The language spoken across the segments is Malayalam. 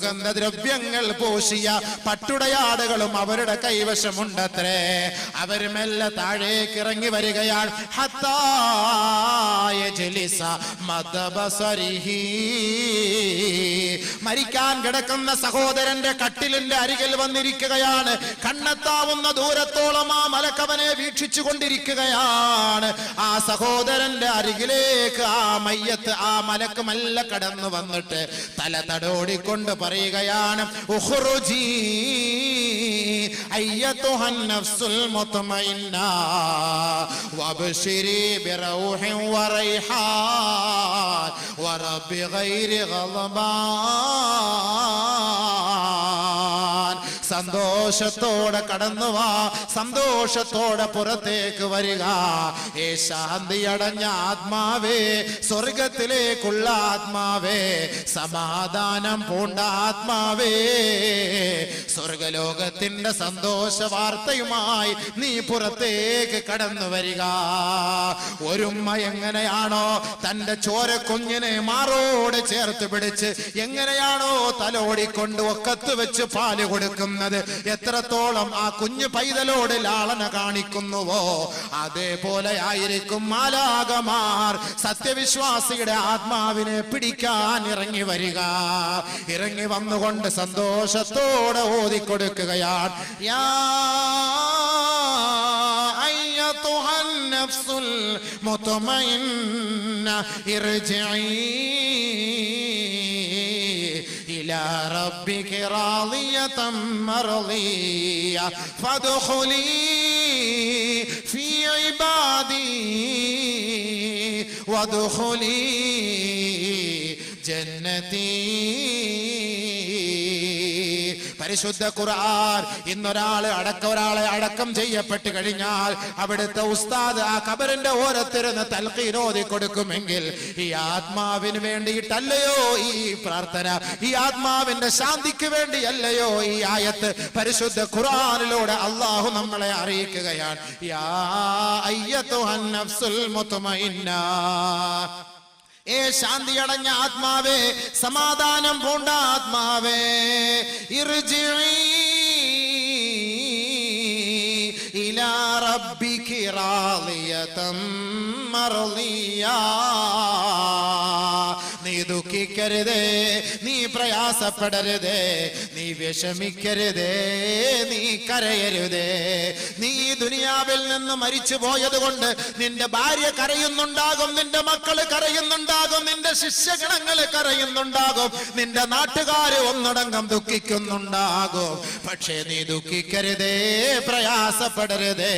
സുഗന്ധദ്രവ്യങ്ങൾ പൂശിയ പട്ടുടയാടുകളും അവരുടെ കൈവശമുണ്ടത്രേ. അവർ മെല്ലെ താഴേക്ക് ഇറങ്ങി വരികയാണ്. ഹത്താ യജ്ലിസ മദബസരിഹി, മരിക്കാൻ കിടക്കുന്ന സഹോദരന്റെ കട്ടിലിന്റെ അരികിൽ വന്നിരിക്കുകയാണ്. കണ്ണെത്താവുന്ന ദൂരത്തോളം ആ മലക്കവനെ വീക്ഷിച്ചു കൊണ്ടിരിക്കുകയാണ്. ആ സഹോദരന്റെ അരികിലേക്ക് ആ മയ്യത്ത്, ആ മലക്ക് മെല്ലെ കടന്നു വന്നിട്ട് തല തടോടിക്കൊണ്ട് പറയുകയാണ്, ഉഖ്റുജി അയ്യതുഹൻ നഫ്സുൽ മുത്മഇന്ന വബ്ശിരി ബിറൗഹിൻ വറൈഹാൻ വറബ്ബി ഗൈരി ഗളബാൻ. സന്തോഷത്തോടെ കടന്നു വാ, സന്തോഷത്തോടെ പുറത്തേക്ക് വരിക. ഏ ശാന്തി അടഞ്ഞ ആത്മാവേ, സ്വർഗത്തിലേക്കുള്ള ആത്മാവേ, സമാധാനം പൂണ്ട ആത്മാവേ, സ്വർഗലോകത്തിന്റെ സന്തോഷ വാർത്തയുമായി നീ പുറത്തേക്ക് കടന്നു വരിക. ഒരുമ്മ എങ്ങനെയാണോ തന്റെ ചോരക്കുഞ്ഞിനെ മാറോട് ചേർത്ത് പിടിച്ച്, എങ്ങനെയാണോ തലോടിക്കൊണ്ട് ഒക്കത്ത് വെച്ച് പാല് കൊടുക്കുന്നത്, എത്രത്തോളം ആ കുഞ്ഞു പൈതലോട് ലാളന കാണിക്കുന്നുവോ അതേപോലെ ആയിരിക്കും മാലാകമാർ സത്യവിശ്വാസിയുടെ ആത്മാവിനെ പിടിക്കാൻ ഇറങ്ങി വരിക. ഇറങ്ങി വന്നുകൊണ്ട് സന്തോഷത്തോടെ ഓതിക്കൊടുക്കുകയാണ്, യാ അയ്യതുഹൻ നഫ്സുൽ മുത്മഇന്ന ഇർജിഇ إلى ربك راضية مرضية فادخلي في عبادي وادخلي جنتي. പരിശുദ്ധ ഖുർആൻ ഇന്നൊരാളെ അടക്കം ചെയ്യപ്പെട്ട് കഴിഞ്ഞാൽ അവിടുത്തെ ഉസ്താദ് ആ ഖബറിന്റെ ഓരത്തിരുന്ന് തൽഖീൻ ഓതി കൊടുക്കുമെങ്കിൽ ഈ ആത്മാവിന് വേണ്ടിയിട്ടല്ലയോ ഈ പ്രാർത്ഥന, ഈ ആത്മാവിന്റെ ശാന്തിക്ക് വേണ്ടിയല്ലയോ ഈ ആയത്ത് പരിശുദ്ധ ഖുർആനിലൂടെ അല്ലാഹു നമ്മളെ അറിയിക്കുകയാണ്. യാ അയ്യതുഹൻ നഫ്സുൽ മുത്മഇന്ന, ഏ ശാന്തി അടഞ്ഞ ആത്മാവേ, സമാധാനം പൂണ്ട ആത്മാവേ, ഇർജിഇ ഇലാ റബ്ബികി റാളിയതൻ മർളിയ. നീ ദുഃഖിക്കരുതേ, നീ പ്രയാസപ്പെടരുതേ, നീ വിഷമിക്കരുതേ, നീ കരയരുതേ. നീ ഈ ദുനിയാവിൽ നിന്ന് മരിച്ചു പോയത് കൊണ്ട് നിന്റെ ഭാര്യ കരയുന്നുണ്ടാകും, നിന്റെ മക്കള് കരയുന്നുണ്ടാകും, നിന്റെ ശിഷ്യഗണങ്ങള് കരയുന്നുണ്ടാകും, നിന്റെ നാട്ടുകാര് ഒന്നടങ്കം ദുഃഖിക്കുന്നുണ്ടാകും. പക്ഷേ നീ ദുഃഖിക്കരുതേ, പ്രയാസപ്പെടരുതേ.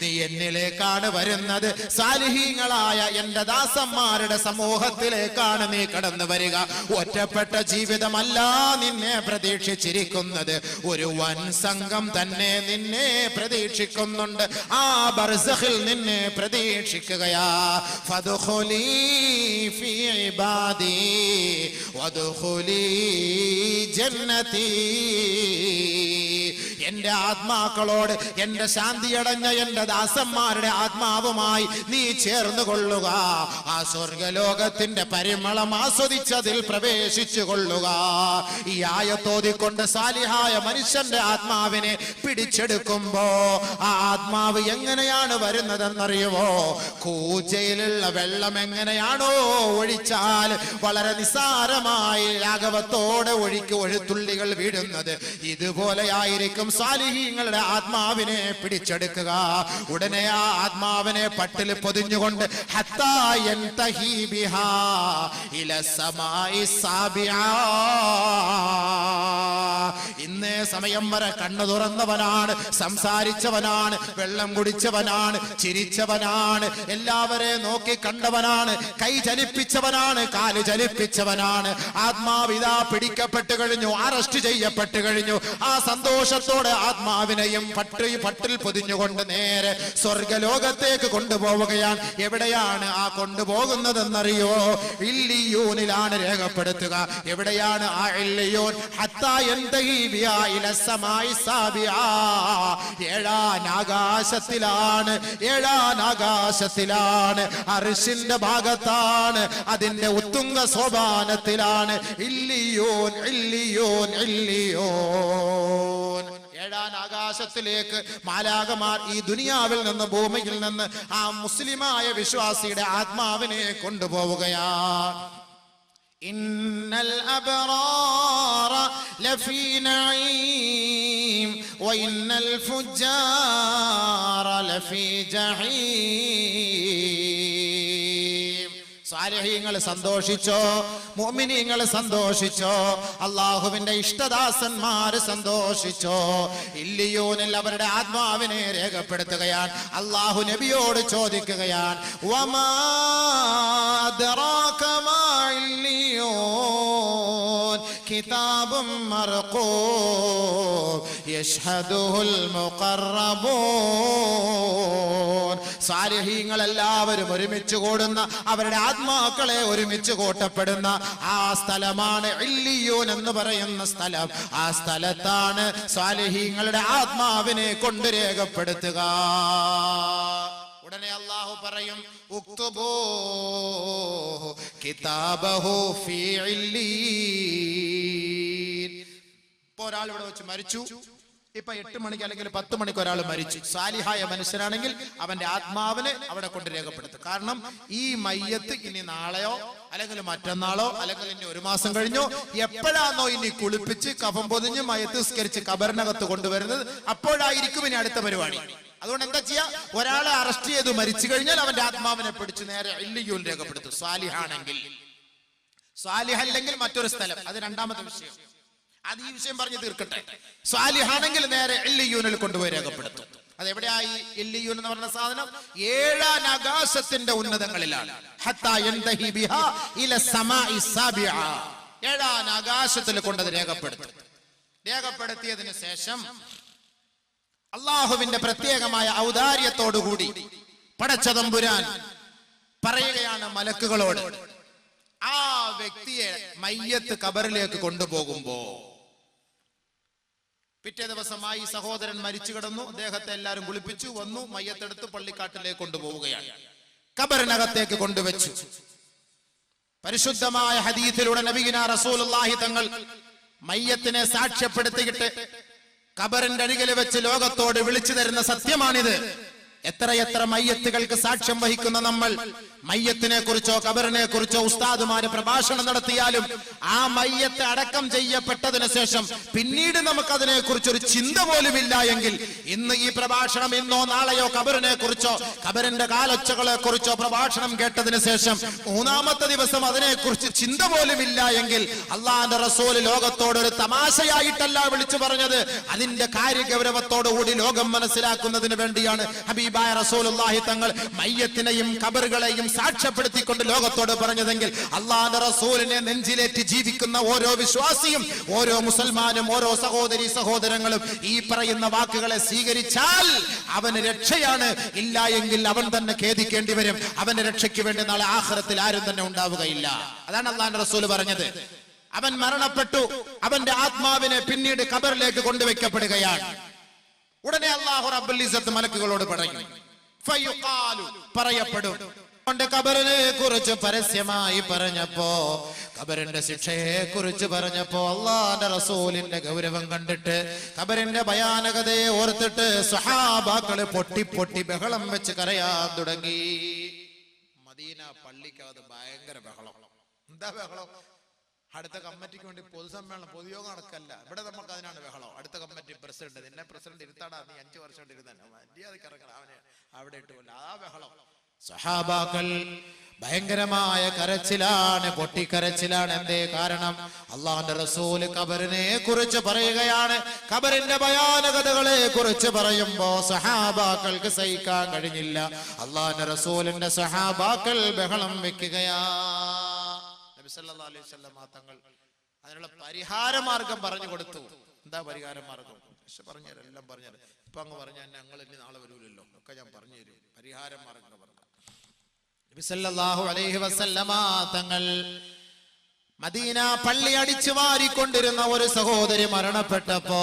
നീ എന്നിലേക്കാണ് വരുന്നത്, സാലിഹീങ്ങളായ എന്റെ ദാസന്മാരുടെ സമൂഹത്തിലേക്കാണ് നീ കടന്നു വരിക. ഒറ്റപ്പെട്ട ജീവിതമല്ല നിന്നെ പ്രതീക്ഷിച്ചിരിക്കുന്നത്, ഒരു വൻ സംഘം തന്നെ നിന്നെ പ്രതീക്ഷിക്കുന്നുണ്ട്. ആ ബർസഖിൽ നിന്നെ പ്രതീക്ഷിക്കുകയാ. ഫദ്ഖുലി ഫീ ഇബാദി വദ്ഖുലി ജന്നതി. എന്റെ ആത്മാക്കളോട്, എന്റെ ശാന്തിയടഞ്ഞ എന്റെ ദാസന്മാരുടെ ആത്മാവുമായി നീ ചേർന്ന് കൊള്ളുക. ആ സ്വർഗലോകത്തിന്റെ പരിമളം ആസ്വദിച്ചതിൽ പ്രവേശിച്ചു കൊള്ളുക. ഈ ആയത്തോതിക്കൊണ്ട് സാലിഹായ മനുഷ്യന്റെ ആത്മാവിനെ പിടിച്ചെടുക്കുമ്പോ ആ ആത്മാവ് എങ്ങനെയാണ് വരുന്നതെന്നറിയുമോ? കൂജയിലുള്ള വെള്ളം എങ്ങനെയാണോ ഒഴിച്ചാൽ വളരെ നിസ്സാരമായി ലാഘവത്തോടെ ഒഴുത്തുള്ളികൾ വീഴുന്നത്, ഇതുപോലെയായിരിക്കും സാലിഹീങ്ങളുടെ ആത്മാവിനെ പിടിച്ചെടുക്കുക. ഉടനെ ആ ആത്മാവിനെ പട്ടിൽ പൊതിഞ്ഞുകൊണ്ട് ഹത്താ യൻതഹി ബിഹാ ഇല സമായി സാബിആ. ഇന്നേ സമയം വരെ കണ്ണു തുറന്നവനാണ്, സംസാരിച്ചവനാണ്, വെള്ളം കുടിച്ചവനാണ്, ചിരിച്ചവനാണ്, എല്ലാവരെയും നോക്കി കണ്ടവനാണ്, കൈ ചലിപ്പിച്ചവനാണ്, കാല് ചലിപ്പിച്ചവനാണ്. ആത്മാവിതാ പിടിക്കപ്പെട്ടു കഴിഞ്ഞു, അറസ്റ്റ് ചെയ്യപ്പെട്ടു കഴിഞ്ഞു. ആ സന്തോഷത്തോടെ ആത്മാവിനെയും പട്ടിൽ പൊതിഞ്ഞുകൊണ്ട് നേരെ സ്വർഗലോകത്തേക്ക് കൊണ്ടുപോവുകയാണ്. എവിടെയാണ് ആ കൊണ്ടുപോകുന്നതെന്നറിയോ? ഇല്ലിയൂനിലാണ് രേഖപ്പെടുത്തുക. എവിടെയാണ് ആ ഇല്ലിയൂൻ? ഹത്താ യൻതഹി ബിഹാ ഇല ഇല സമായി സാബിആ, ഏഴാം ആകാശത്തിലാണ്, അർശിന്റെ ഭാഗത്താണ്, അതിന്റെ ഉത്തുംഗ സോപാനത്തിലാണ്. ഇല്ലിയോൻ ഇല്ലിയോൻ ഇല്ലിയോൻ. ഏഴാം ആകാശത്തിലേക്ക് മാലാകമാർ ഈ ദുനിയാവിൽ നിന്ന്, ഭൂമിയിൽ നിന്ന് ആ മുസ്ലിമായ വിശ്വാസിയുടെ ആത്മാവിനെ കൊണ്ടുപോവുകയാണ്. ഇന്നൽ അബ്റാറ ലഫീ നഈം വഇന്നൽ ഫുജ്ജാറ ലഫീ ജഹീം. സാലിഹീങ്ങൾ സന്തോഷിച്ചോ, മുഅ്മിനീങ്ങൾ സന്തോഷിച്ചോ, അല്ലാഹുവിന്റെ ഇഷ്ടദാസന്മാർ സന്തോഷിച്ചോ. ഇല്ലിയൂനിൽ അവരുടെ ആത്മാവിനെ രേഖപ്പെടുത്തുകയാണ്. അല്ലാഹു നബിയോട് ചോദിക്കുകയാണ്, വമാ അദ്റാക മാ ഇല്ലിയൂൻ കിതാബും മർഖൂം യശ്ഹദുൽ മുഖറബൂൻ. സാലിഹീങ്ങൾ എല്ലാവരും ഒരുമിച്ച് കൂടുന്ന, അവരുടെ ആത്മാക്കളെ ഒരുമിച്ച് കൂട്ടപ്പെടുന്ന ആ സ്ഥലമാണ് ഇല്ലിയൂൻ എന്ന് പറയുന്ന സ്ഥലം. ആ സ്ഥലത്താണ് സാലിഹീങ്ങളുടെ ആത്മാവിനെ കൊണ്ട് രേഖപ്പെടുത്തുക. ഉടനെ അല്ലാഹു പറയും, ഉക്തുബൂ കിതാബഹു ഫീ ഇല്ലീൻ. ഇപ്പോൾ ഒരാൾ ഇവിടെ വെച്ച് മരിച്ചു, ഇപ്പൊ 8 മണിക്ക് അല്ലെങ്കിൽ 10 മണിക്ക് ഒരാൾ മരിച്ചു. സാലിഹായ മനുഷ്യനാണെങ്കിൽ അവന്റെ ആത്മാവിനെ അവിടെ കൊണ്ട് രേഖപ്പെടുത്തും. കാരണം ഈ മയ്യത്ത് ഇനി നാളെയോ അല്ലെങ്കിൽ മറ്റന്നാളോ അല്ലെങ്കിൽ ഇനി 1 മാസം കഴിഞ്ഞോ എപ്പോഴാണോ ഇനി കുളിപ്പിച്ച് കഫം പൊതിഞ്ഞ് മയ്യത്ത് സ്കരിച്ച് കബറിനകത്ത് കൊണ്ടുവരുന്നത്, അപ്പോഴായിരിക്കും ഇനി അടുത്ത പരിപാടി. അതുകൊണ്ട് എന്താ ചെയ്യാ, ഒരാളെ അറസ്റ്റ് ചെയ്ത് മരിച്ചു കഴിഞ്ഞാൽ അവന്റെ ആത്മാവിനെ പിടിച്ച് നേരെ ഇല്ലിയൂൻ രേഖപ്പെടുത്തും. സാലിഹാണെങ്കിൽ. സാലിഹല്ലെങ്കിൽ മറ്റൊരു സ്ഥലം, അത് രണ്ടാമത്തെ വിഷയം. അത് ഈ വിഷയം പറഞ്ഞ് തീർക്കട്ടെ. സാലിഹാണെങ്കിൽ നേരെ ഇല്ലിയൂനിൽ കൊണ്ടുപോയി രേഖപ്പെടുത്തും. അതെവിടെയായി ഇല്ലിയൂൻ എന്ന് പറഞ്ഞ സാധനം? 7 ആകാശത്തിന്റെ ഉന്നതങ്ങളിലാണ്. ഹത്താ യന്തഹി ബിഹാ ഇല സമായി സാബിആ. 7 ആകാശത്തിൽ കൊണ്ടത് രേഖപ്പെടുത്തും. രേഖപ്പെടുത്തിയതിനു ശേഷം അള്ളാഹുവിന്റെ പ്രത്യേകമായ ഔദാര്യത്തോടുകൂടി പടച്ചതമ്പുരാൻ പറയുകയാണ് മലക്കുകളോട്, ആ വ്യക്തിയെ മയ്യത്ത് ഖബറിലേക്ക് കൊണ്ടുപോകുമ്പോ, പിറ്റേ ദിവസമായി സഹോദരൻ മരിച്ചു കിടന്നു, അദ്ദേഹത്തെ എല്ലാവരും കുളിപ്പിച്ചു, വന്നു, മയ്യത്തെടുത്ത് പള്ളിക്കാട്ടിലേക്ക് കൊണ്ടുപോവുകയാണ്. ഖബറിനകത്തേക്ക് കൊണ്ടുവച്ചു. പരിശുദ്ധമായ ഹദീസിലൂടെ നബിയുനാ റസൂലുള്ളാഹി തങ്ങൾ മയ്യത്തിനെ സാക്ഷ്യപ്പെടുത്തിയിട്ട് ഖബറിന്റെ അരികിൽ വെച്ച് ലോകത്തോട് വിളിച്ചു തരുന്ന സത്യമാണിത്. എത്രയെത്ര മയ്യത്തുകൾക്ക് സാക്ഷ്യം വഹിക്കുന്ന നമ്മൾ, മയ്യത്തിനെ കുറിച്ചോ ഖബറിനെ കുറിച്ചോ ഉസ്താദുമാര് പ്രഭാഷണം നടത്തിയാലും ആ മയ്യത്ത് അടക്കം ചെയ്യപ്പെട്ടതിനു ശേഷം പിന്നീട് നമുക്കതിനെ കുറിച്ചൊരു ചിന്ത പോലും ഇല്ല എങ്കിൽ, ഇന്ന് ഈ പ്രഭാഷണം ഇന്നോ നാളെയോ ഖബറിനെ കുറിച്ചോ ഖബറിന്റെ കാലൊച്ചകളെ കുറിച്ചോ പ്രഭാഷണം കേട്ടതിനു ശേഷം 3-ാമത്തെ ദിവസം അതിനെക്കുറിച്ച് ചിന്ത പോലും ഇല്ല എങ്കിൽ, അള്ളാഹുവിന്റെ റസൂൽ ലോകത്തോട് ഒരു തമാശയായിട്ടല്ല വിളിച്ചു പറഞ്ഞത്, അതിന്റെ കാര്യഗൗരവത്തോടുകൂടി ലോകം മനസ്സിലാക്കുന്നതിന് വേണ്ടിയാണ് ഹബീബായ റസൂലുള്ളാഹി തങ്ങൾ മയ്യത്തിനെയും ഖബറുകളെയും സാക്ഷ്യപ്പെടുത്തിക്കൊണ്ട് ലോകത്തോട് പറഞ്ഞതെങ്കിൽ, അള്ളാഹുവിന്റെ റസൂലിനെ നെഞ്ചിലേറ്റ് ജീവിക്കുന്ന ഓരോ വിശ്വാസിയും, ഓരോ മുസൽമാനും, ഓരോ സഹോദരി സഹോദരങ്ങളും ഈ പറയുന്ന വാക്കുകളെ സ്വീകരിച്ചാൽ അവന് രക്ഷയാണ്. ഇല്ല എങ്കിൽ അവൻ തന്നെ ഖേദിക്കേണ്ടി വരും. അവന്റെ രക്ഷയ്ക്ക് വേണ്ടി നാളെ ആഖിറത്തിൽ ആരും തന്നെ ഉണ്ടാവുകയില്ല. അതാണ് അള്ളാഹുവിന്റെ റസൂൽ പറഞ്ഞത്. അവൻ മരണപ്പെട്ടു, അവന്റെ ആത്മാവിനെ പിന്നീട് ഖബറിലേക്ക് കൊണ്ടുവയ്ക്കപ്പെടുകയാണ്. ഉടനെ അല്ലാഹു റബ്ബുൽ ഇസ്സത്ത് മലക്കുകളോട് പറയും, ഫയുഖാലു, പറയപ്പെടും. ഖബറിനെ കുറിച്ച് പരസ്യമായി പറഞ്ഞപ്പോ, ഖബറിന്റെ ശിക്ഷയെ കുറിച്ച് പറഞ്ഞപ്പോ, അല്ലാഹുവിന്റെ റസൂലിന്റെ ഗൗരവം കണ്ടിട്ട്, ഖബറിന്റെ ഭയാനകതയെ ഓർത്തിട്ട് സ്വഹാബാക്കള് പൊട്ടി പൊട്ടി ബഹളം വെച്ച് കരയാൻ തുടങ്ങി. മദീന പള്ളിക്കകത്ത് ഭയങ്കര ബഹളം. എന്താ ബഹളം? അടുത്ത കമ്മിറ്റിക്ക് വേണ്ടി പൊതുസമ്മേളനം, പൊതുയോഗം നടക്കല്ല. ഇവിടെ നമുക്ക് അതിനാണ് ബഹളം. അടുത്ത കമ്മിറ്റി പ്രസിഡന്റ്, നിന്നെ പ്രസിഡന്റ് ഇരുത്താടാ, നീ 5 വർഷം കൊണ്ട് ഇരുന്നെ, മര്യാദക്ക് ഇറങ്ങണം, അവനെ അവിടെ ഇട്ടുകൊല്ല. ആ ബഹളം. സഹാബാക്കൾ ഭയങ്കരമായ കരച്ചിലാണ്, പൊട്ടിക്കരച്ചിലാണ്. എന്തേ കാരണം? അള്ളാഹുവിന്റെ റസൂല് ഖബറിനെ കുറിച്ച് പറയുകയാണ്. ഖബറിന്റെ ഭയാനകതകളെ കുറിച്ച് പറയുമ്പോ സഹാബാക്കൾക്ക് സഹിക്കാൻ കഴിഞ്ഞില്ല. അള്ളാഹുവിന്റെ റസൂലിന്റെ സഹാബാക്കൾ ബഹളം വെക്കുകയാ. നബി സല്ലല്ലാഹു അലൈഹി വസല്ലം തങ്ങൾ അതിനുള്ള പരിഹാര മാർഗം പറഞ്ഞു കൊടുത്തു. എന്താ പരിഹാര മാർഗം? പറഞ്ഞുതരാം, എല്ലാം പറഞ്ഞുതരാം. ഇപ്പൊ അങ്ങ് പറഞ്ഞാൽ ഞങ്ങൾ ഇനി നാളെ വരൂലല്ലോ, ഒക്കെ ഞാൻ പറഞ്ഞു തരും. പരിഹാര മാർഗം പറഞ്ഞു. നബി സല്ലല്ലാഹു അലൈഹി വസല്ലം തങ്ങൾ മദീന പള്ളി അടിച്ചു വാരിക്കൊണ്ടിരുന്ന ഒരു സഹോദരി മരണപ്പെട്ടപ്പോ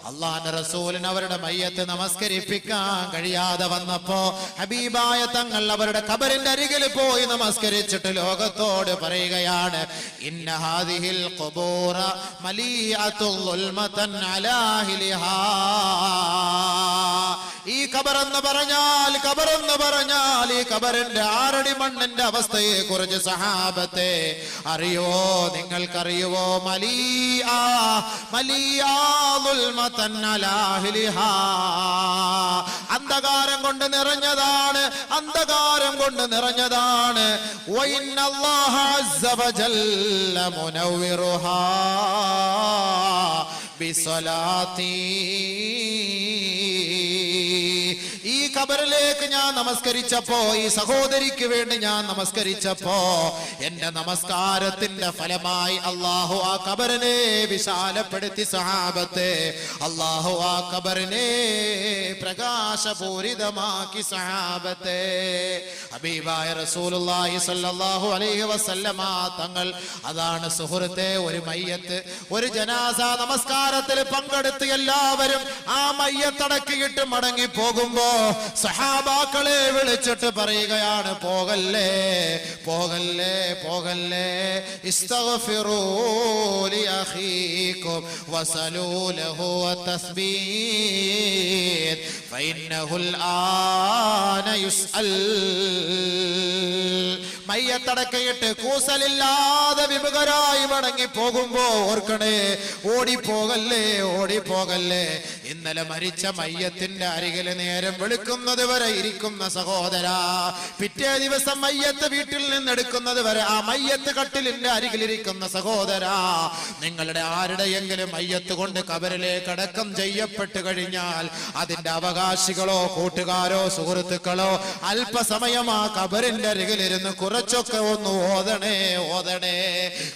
അള്ളാന്റെ റസൂലിന് അവരുടെ മയ്യത്ത് നമസ്കരിപ്പിക്കാൻ കഴിയാതെ വന്നപ്പോ ഹബീബായ തങ്ങൾ അവരുടെ ഖബറിന്റെ അരികിൽ പോയി നമസ്കരിച്ചിട്ട് ലോകത്തോട് പറയുകയാണ്, ഇന്ന ഹാദിഹിൽ ഖുബൂറ മലീഅത്തുൽ ളുൽമതൻ അലാ അഹ്ലിഹാ. ഈ ഖബറെന്ന് പറഞ്ഞാൽ ഈ ഖബറിന്റെ 6 അടി മണ്ണിന്റെ അവസ്ഥയെ കുറിച്ച് സഹാബത്തെ അറിയോ? നിങ്ങൾക്കറിയുവോ? അന്ധകാരം കൊണ്ട് നിറഞ്ഞതാണ്, അന്ധകാരം കൊണ്ട് നിറഞ്ഞതാണ്. വഇന്നല്ലാഹ അസ്സ വജല്ല മുനവ്വിറുഹാ ബിസ്സലാത്തി. ഈ ഖബറിലേക്ക് ഞാൻ നമസ്കരിച്ചപ്പോ, ഈ സഹോദരിക്ക് വേണ്ടി ഞാൻ നമസ്കരിച്ചപ്പോ എന്റെ നമസ്കാരത്തിന്റെ ഫലമായി അല്ലാഹു ആ ഖബറിനെ വിശാലപ്പെടുത്തി. സഹാബത്തെ, അല്ലാഹു ആ ഖബറിനെ പ്രകാശപൂരിതമാക്കി. സഹാബത്തെ, ഹബീബായ റസൂലുള്ളാഹി സ്വല്ലല്ലാഹു അലൈഹി വസല്ലമ തങ്ങൾ അതാണ് സുഹൃത്തെ, ഒരു മയ്യത്ത്, ഒരു ജനാസ നമസ്കാരത്തിൽ പങ്കെടുത്ത് എല്ലാവരും ആ മയ്യത്തടക്കിയിട്ട് മടങ്ങി പോകുമ്പോ സഹാബാക്കളെ വിളിച്ചിട്ട് പറയുകയാണ്, പോകല്ലേ പോകല്ലേ പോകല്ലേ, ഇസ്തഗ്ഫിറൂ ലി അഖീകും വസലൂ ലഹു തസ്ബീഹ് ഫഇന്നഹുൽ ആന യുസ്അൽ. മയ്യത്തടക്കയിട്ട് കൂസലില്ലാതെ വിമുഖരായി മടങ്ങി പോകുമ്പോ ഓർക്കണേ, ഓടിപ്പോകല്ലേ ഓടിപ്പോകല്ലേ. ഇന്നലെ മരിച്ച മയ്യത്തിന്റെ അരികിൽ നേരം വെളുക്കുന്നത് വരെ ഇരിക്കുന്ന സഹോദരാ, പിറ്റേ ദിവസം മയ്യത്ത് വീട്ടിൽ നിന്നെടുക്കുന്നത് വരെ ആ മയ്യത്ത് കട്ടിലിന്റെ അരികിലിരിക്കുന്ന സഹോദരാ, നിങ്ങളുടെ ആരുടെയെങ്കിലും മയ്യത്ത് കൊണ്ട് ഖബറിലേക്ക് അടക്കം ചെയ്യപ്പെട്ടു കഴിഞ്ഞാൽ അതിന്റെ അവകാശികളോ കൂട്ടുകാരോ സുഹൃത്തുക്കളോ അല്പസമയം ആ ഖബറിന്റെ അരികിലിരുന്ന് കുറച്ചൊക്കെ ഒന്ന് ഓതണേ ഓതണേ.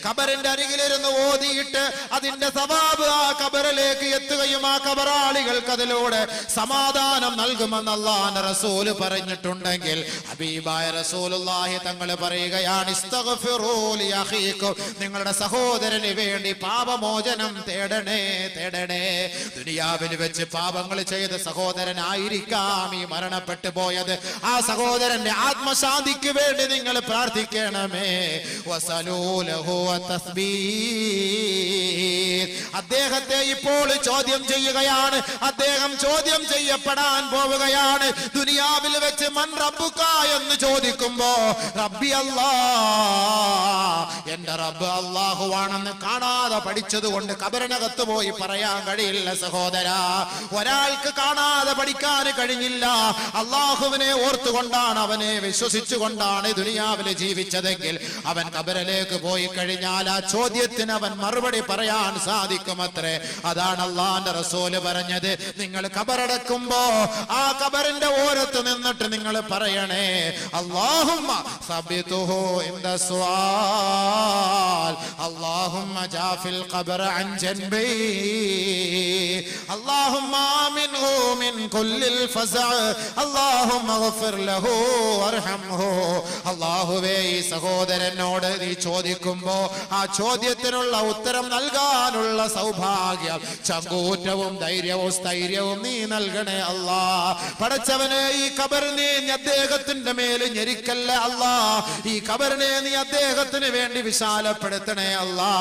ഖബറിന്റെ അരികിലിരുന്ന് ഓതിയിട്ട് അതിന്റെ സവാബ് ആ ഖബറിലേക്ക് എത്തുകയും ആ ഖബറാളികൾക്ക് അതിലൂടെ സമാധാനം നൽകുമെന്ന് അല്ലാഹുവിന്റെ റസൂൽ പറഞ്ഞിട്ടുണ്ടെങ്കിൽ ഹബീബായ റസൂലുള്ളാഹി തങ്ങൾ പറയുകയാണ്, ഇസ്തഗ്ഫിറൂ ലി അഖീകും, നിങ്ങളുടെ സഹോദരന് വേണ്ടി പാപമോചനം തേടണേ തേടണേ. ദുനിയാവിൽ വെച്ച് പാപങ്ങൾ ചെയ്ത സഹോദരനായിരിക്കാം ഈ മരണപ്പെട്ടു പോയത്. ആ സഹോദരന്റെ ആത്മശാന്തിക്ക് വേണ്ടി നിങ്ങൾ പ്രാർത്ഥിക്കണമേ. വസലൂ ലഹു തസ്ബീഹ്. അദ്ദേഹത്തെ ഇപ്പോൾ ചോദ്യം ചെയ്യുകയാണ്, അദ്ദേഹം ചോദ്യം ചെയ്യപ്പെടാൻ പോവുകയാണ്. ദുനിയാവിൽ വെച്ച് മൻ റബ്ബുക എന്ന് ചോദിക്കുമ്പോ റബ്ബി അല്ലാഹ്, എന്റെ റബ്ബ് അല്ലാഹുവാണെന്ന് കാണാതെ പഠിച്ചത് കൊണ്ട് ഖബറിനകത്ത് പോയി പറയാൻ കഴിയില്ല സഹോദരാ. ഒരാൾക്ക് കാണാതെ പഠിക്കാൻ കഴിഞ്ഞില്ല. അല്ലാഹുവിനെ ഓർത്തുകൊണ്ടാണ്, അവനെ വിശ്വസിച്ചുകൊണ്ടാണ് ദുനിയാവിൽ ജീവിച്ചതെങ്കിൽ അവൻ ഖബറിലേക്ക് പോയി കഴിഞ്ഞാൽ ആ ചോദ്യത്തിന് അവൻ മറുപടി പറയാൻ സാധിക്കുമത്രേ. അതാണ് അല്ലാഹുവിന്റെ റസൂല് പറഞ്ഞത്, നിങ്ങൾ ഖബറടക്കുമ്പോ ആ ഖബറിന്റെ ഓരത്ത് നിന്നിട്ട് നിങ്ങൾ പറയണേ, അല്ലാഹുമ്മ സബ്ബിതുഹു ഇൻദ സുആൽ, അല്ലാഹുമ്മ ജാഫിൽ ഖബറ അൻ ജൻബി, അല്ലാഹുമ്മ ആമിൻഹു മിൻ കുല്ലിൽ ഫസഅ, അല്ലാഹുമ്മ ഗഫിർ ലഹു വർഹംഹു. അല്ലാഹുവേ, ഈ സഹോദരനോട് നീ ചോദിക്കുമ്പോ ആ ചോദ്യത്തിനുള്ള ഉത്തരം നൽകാനുള്ള സൗഭാഗ്യം, ചങ്കൂറ്റവും ധൈര്യവും സ്ഥൈര്യവും നീ നൽകണേ അല്ലാ. പടച്ചവനെ, ഈ ഖബറിനെ നീ അദ്ദേഹത്തിന്റെ മേൽ ഞെരിക്കല്ലേ അല്ലാ. ഈ ഖബറിനെ നീ അദ്ദേഹത്തിന് വേണ്ടി വിശാലപ്പെടുത്തണേ അല്ലാ.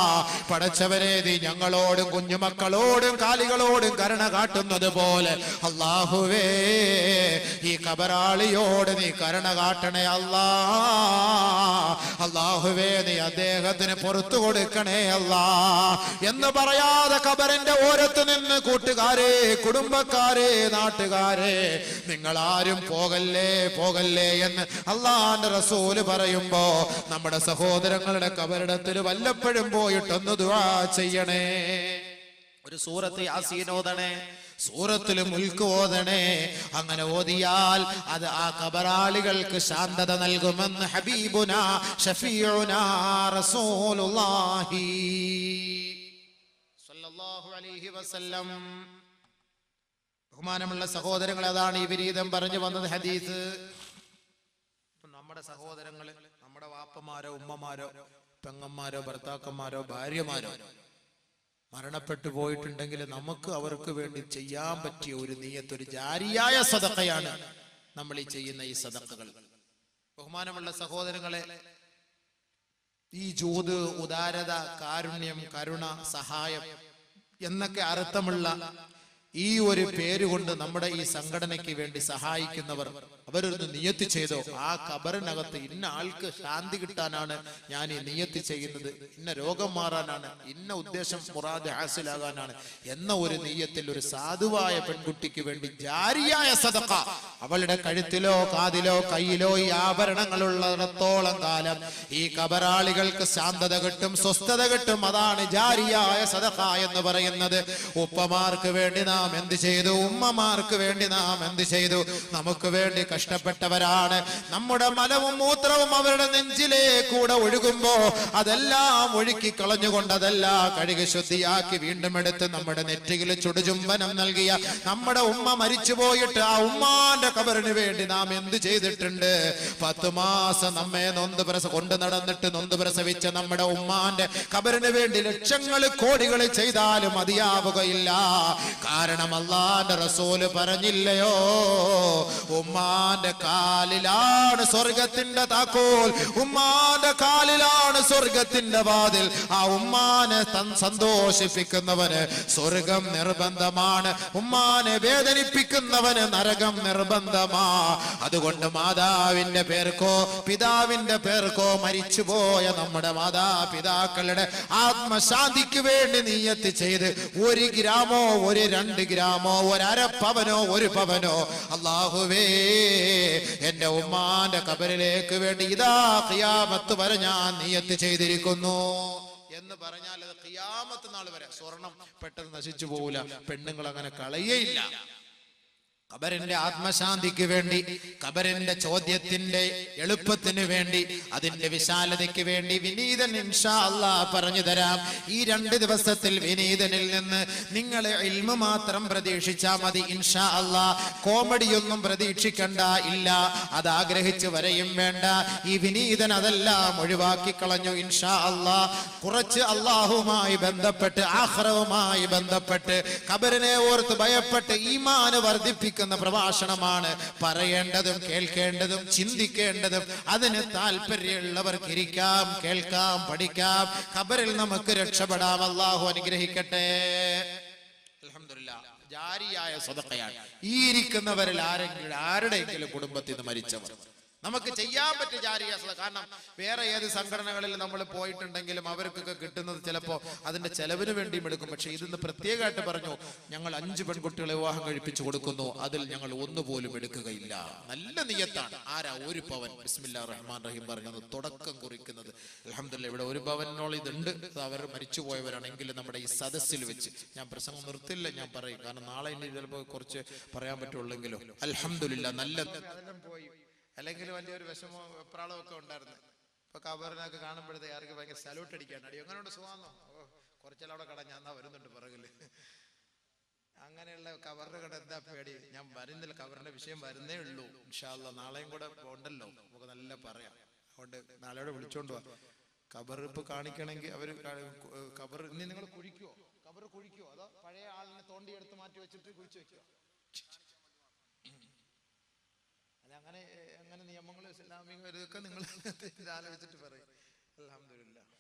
പടച്ചവനെ, നീ ഞങ്ങളോടും കുഞ്ഞുമക്കളോടും കാലികളോടും കരുണ കാട്ടുന്നത് പോലെ അല്ലാഹുവേ, ഈ ഖബറാളിയോട് നീ കരുണ കാട്ടണേ അല്ലാ. അല്ലാഹുവേ, നീ അദ്ദേഹത്തിന് പുറത്തു കൊടുക്കണേ അല്ലാ എന്ന് പറയാതെ ഖബറിന്റെ ഓരത്ത് നിന്ന് കൂട്ടുകാരെ, കുടുംബക്കാരെ, നാട്ടുകാരെ, നിങ്ങൾ ആരും പോകല്ലേ പോകല്ലേ എന്ന് അല്ലാഹുവിന്റെ റസൂല് പറയുമ്പോ നമ്മുടെ സഹോദരങ്ങളുടെ ഖബറിടത്തിൽ വല്ലപ്പോഴും പോയിട്ടൊന്ന് ദുആ ചെയ്യണേ. ഒരു സൂറത്ത് യാസീൻ ഓതണേ, സൂറത്തുൽ മുൽക്ക് ഓതണേ. അങ്ങനെ ഓതിയാൽ അത് ആ ഖബറാളികൾക്ക് ശാന്തത നൽകുമെന്ന് ഹബീബുനാ ഷഫീഉനാ റസൂലുള്ളാഹി സ്വല്ലല്ലാഹു അലൈഹി വസല്ലം. ബഹുമാനമുള്ള സഹോദരങ്ങളെ, അതാണ് ഈ വിരീതം പറഞ്ഞു വന്നത് ഹദീസ്. നമ്മുടെ സഹോദരങ്ങള്, നമ്മുടെ വാപ്പമാരോ ഉമ്മമാരോ പെങ്ങന്മാരോ ഭർത്താക്കന്മാരോ ഭാര്യമാരോ മരണപ്പെട്ടു പോയിട്ടുണ്ടെങ്കിൽ നമുക്ക് അവർക്ക് വേണ്ടി ചെയ്യാൻ പറ്റിയ ഒരു നിയ്യത്ത്, ഒരു ജാരിയായ സദഖയാണ് നമ്മൾ ഈ ചെയ്യുന്ന ഈ സദഖകൾ. ബഹുമാനമുള്ള സഹോദരങ്ങളെ, ഈ ജൂദ്, ഉദാരത, കാരുണ്യം, കരുണ, സഹായം എന്നൊക്കെ അർത്ഥമുള്ള ഈ ഒരു പേരുകൊണ്ട് നമ്മുടെ ഈ സംഘടനയ്ക്ക് വേണ്ടി സഹായിക്കുന്നവർ അവരൊന്ന് നിയത്ത് ചെയ്തോ, ആ ഖബറിനകത്ത് ഇന്ന ആൾക്ക് ശാന്തി കിട്ടാനാണ് ഞാൻ ഈ നിയത്ത് ചെയ്യുന്നത്, ഇന്ന രോഗം മാറാനാണ്, ഇന്ന ഉദ്ദേശം മുറാദ് ഹാസിലാകാനാണ് എന്ന ഒരു നിയത്തിൽ ഒരു സാധുവായ പെൺകുട്ടിക്ക് വേണ്ടി ജാരിയായ സദഖ, അവളുടെ കഴുത്തിലോ കാതിലോ കയ്യിലോ ഈ ആഭരണങ്ങളുള്ളിടത്തോളം കാലം ഈ ഖബറാളികൾക്ക് ശാന്തത കിട്ടും, സ്വസ്ഥത കിട്ടും. അതാണ് ജാരിയായ സദഖ എന്ന് പറയുന്നത്. ഉപ്പമാർക്ക് വേണ്ടി നാം എന്ത് ചെയ്തു, ഉമ്മമാർക്ക് വേണ്ടി നാം എന്ത് ചെയ്തു? നമുക്ക് വേണ്ടി കഷ്ടപ്പെട്ടവരാണ്. നമ്മുടെ മലവും മൂത്രവും അവരുടെ നെഞ്ചിലേക്കൂടെ ഒഴുകുമ്പോ അതെല്ലാം ഒഴുക്കി കളഞ്ഞുകൊണ്ട് അതെല്ലാം കഴുകി ശുദ്ധിയാക്കി വീണ്ടും എടുത്ത് നമ്മുടെ നെറ്റിയിൽ ചുടുചുംബനം നൽകിയ നമ്മുടെ ഉമ്മ മരിച്ചുപോയിട്ട് ആ ഉമ്മാന്റെ ഖബറിന് വേണ്ടി നാം എന്ത് ചെയ്തിട്ടുണ്ട്? 10 മാസം നമ്മെ കൊണ്ടു നടന്നിട്ട് നൊന്ത് പ്രസവിച്ച നമ്മുടെ ഉമ്മാന്റെ ഖബറിന് വേണ്ടി ലക്ഷങ്ങൾ കോടികൾ ചെയ്താലും മതിയാവുകയില്ല. കാരണം അല്ലാഹുവിന്റെ റസൂല് പറഞ്ഞില്ലയോ, ഉമ്മാന്റെ കാലിലാണ് സ്വർഗത്തിന്റെ താക്കോൽ, ഉമ്മാന്റെ കാലിലാണ് സ്വർഗത്തിന്റെ വാതിൽ. ആ ഉമ്മാനെ സന്തോഷിപ്പിക്കുന്നവന് സ്വർഗം നിർബന്ധമാണ്, ഉമ്മാനെ വേദനിപ്പിക്കുന്നവന് നരകം നിർബന്ധമാ. അതുകൊണ്ട് മാതാവിന്റെ പേർക്കോ പിതാവിന്റെ പേർക്കോ മരിച്ചുപോയ നമ്മുടെ മാതാപിതാക്കളുടെ ആത്മശാന്തിക്ക് വേണ്ടി നിയ്യത്ത് ചെയ്ത് 1 ഗ്രാമോ 2 ഗ്രാമോ 1/2 പവനോ 1 പവനോ അല്ലാഹുവേ എന്റെ ഉമ്മാന്റെ ഖബറിലേക്ക് വേണ്ടി ഇതാ ഖിയാമത്ത് വരെ ഞാൻ നിയ്യത്ത് ചെയ്തിരിക്കുന്നു എന്ന് പറഞ്ഞാൽ അത് ഖിയാമത്ത് നാൾ വരെ സ്വർണം പെട്ടെന്ന് നശിച്ചു പോവില്ല. പെണ്ണുങ്ങൾ അങ്ങനെ കളയേയില്ല. ഖബറിന്റെ ആത്മശാന്തിക്ക് വേണ്ടി, ഖബറിന്റെ ചോദ്യത്തിന്റെ എളുപ്പത്തിന് വേണ്ടി, അതിന്റെ വിശാലതയ്ക്ക് വേണ്ടി വിനീതൻ ഇൻഷാ അല്ലാഹ് പറഞ്ഞു തരാം. ഈ 2 ദിവസത്തിൽ വിനീതനിൽ നിന്ന് നിങ്ങൾ ഇൽമ മാത്രം പ്രതീക്ഷിച്ചാ മതി ഇൻഷാ അല്ലാഹ്. കോമഡിയൊന്നും പ്രതീക്ഷിക്കണ്ട, ഇല്ല, അത് ആഗ്രഹിച്ച് വരെയും വേണ്ട. ഈ വിനീതൻ അതെല്ലാം ഒഴിവാക്കി കളഞ്ഞു ഇൻഷാ അല്ലാഹ്. കുറച്ച് അല്ലാഹുവുമായി ബന്ധപ്പെട്ട്, ആഖിറവുമായി ബന്ധപ്പെട്ട്, ഖബറിനെ ഓർത്ത് ഭയപ്പെട്ട് ഈമാൻ വർദ്ധിപ്പിക്കുന്ന പ്രഭാഷണമാണ് പറയേണ്ടതും കേൾക്കേണ്ടതും ചിന്തിക്കേണ്ടതും. അതിന് താല്പര്യമുള്ളവർക്ക് ഇരിക്കാം, കേൾക്കാം, പഠിക്കാം. ഖബറിൽ നമുക്ക് രക്ഷപ്പെടാം. അല്ലാഹു അനുഗ്രഹിക്കട്ടെ. അൽഹംദുലില്ലാഹ്, ജാരിയായ സദഖയാണ്. ഈ ഇരിക്കുന്നവരിൽ ആരുടെയെങ്കിലും കുടുംബത്തിൽ നിന്ന് മരിച്ചവർ നമുക്ക് ചെയ്യാൻ പറ്റിയ ജാരിയ സദഖ. കാരണം വേറെ ഏത് സംഘടനകളിൽ നമ്മൾ പോയിട്ടുണ്ടെങ്കിലും അവർക്കൊക്കെ കിട്ടുന്നത് ചിലപ്പോൾ അതിന്റെ ചെലവിന് വേണ്ടിയും എടുക്കും. പക്ഷെ ഇതിന്ന് പ്രത്യേകമായിട്ട് പറഞ്ഞു, ഞങ്ങൾ 5 പെൺകുട്ടികളെ വിവാഹം കഴിപ്പിച്ചു കൊടുക്കുന്നു, അതിൽ ഞങ്ങൾ 1 പോലും എടുക്കുകയില്ല. നല്ല നിയ്യത്താണ്. ആരാ? 1 പവൻ ബിസ്മില്ലാഹിർ റഹ്മാനിർ റഹീം പറഞ്ഞത് തുടക്കം കുറിക്കുന്നത്. അൽഹംദുലില്ലാഹ്, ഇവിടെ 1 പവനോളം ഇതുണ്ട്. അവർ മരിച്ചുപോയവരാണെങ്കിൽ നമ്മുടെ ഈ സദസ്സിൽ വെച്ച് ഞാൻ പ്രസംഗം നിർത്തില്ല, ഞാൻ പറയും. കാരണം നാളെ ഇനി ചിലപ്പോൾ കുറച്ച് പറയാൻ പറ്റുള്ളെങ്കിലും അൽഹംദുലില്ലാഹ് നല്ല പോയി. അല്ലെങ്കിൽ വലിയൊരു വിഷമോ വെപ്രാളവും ഒക്കെ ഉണ്ടായിരുന്നു. ഇപ്പൊ ഖബറിനൊക്കെ കാണുമ്പോഴത്തെ ആർക്ക് ഭയങ്കര സല്യൂട്ട് അടിക്കാണ്. അടി എങ്ങനെയുണ്ട്, സുഖാന്നോ? കുറച്ചെല്ലാം അവിടെ കട ഞാൻ വരുന്നുണ്ട് പിറകില്. അങ്ങനെയുള്ള ഖബറിന്റെ കട എന്താ പേടി? ഞാൻ വരുന്നില്ല, ഖബറിന്റെ വിഷയം വരുന്നേ ഉള്ളൂ. ഇൻഷാ അല്ലാഹ് നാളെയും കൂടെ ഉണ്ടല്ലോ, നമുക്ക് നല്ല പറയാം. അതുകൊണ്ട് നാളെയോടെ വിളിച്ചോണ്ട് പോവാ. ഖബർ ഇപ്പൊ കാണിക്കണമെങ്കിൽ അവര് ഖബർ ഇനി നിങ്ങൾ കുഴിക്കുവോ? ഖബർ കുഴിക്കുവോ അതോ പഴയ ആളിനെ തോണ്ടിയെടുത്ത് മാറ്റി വെച്ചിട്ട് കുഴിച്ചു വെക്കുവോ? അങ്ങനെ അങ്ങനെ നിയമങ്ങൾ ഇസ്ലാമിക ഇതൊക്കെ നിങ്ങൾ ആലോചിച്ചിട്ട് പറയും. അൽഹംദുലില്ലാഹ്,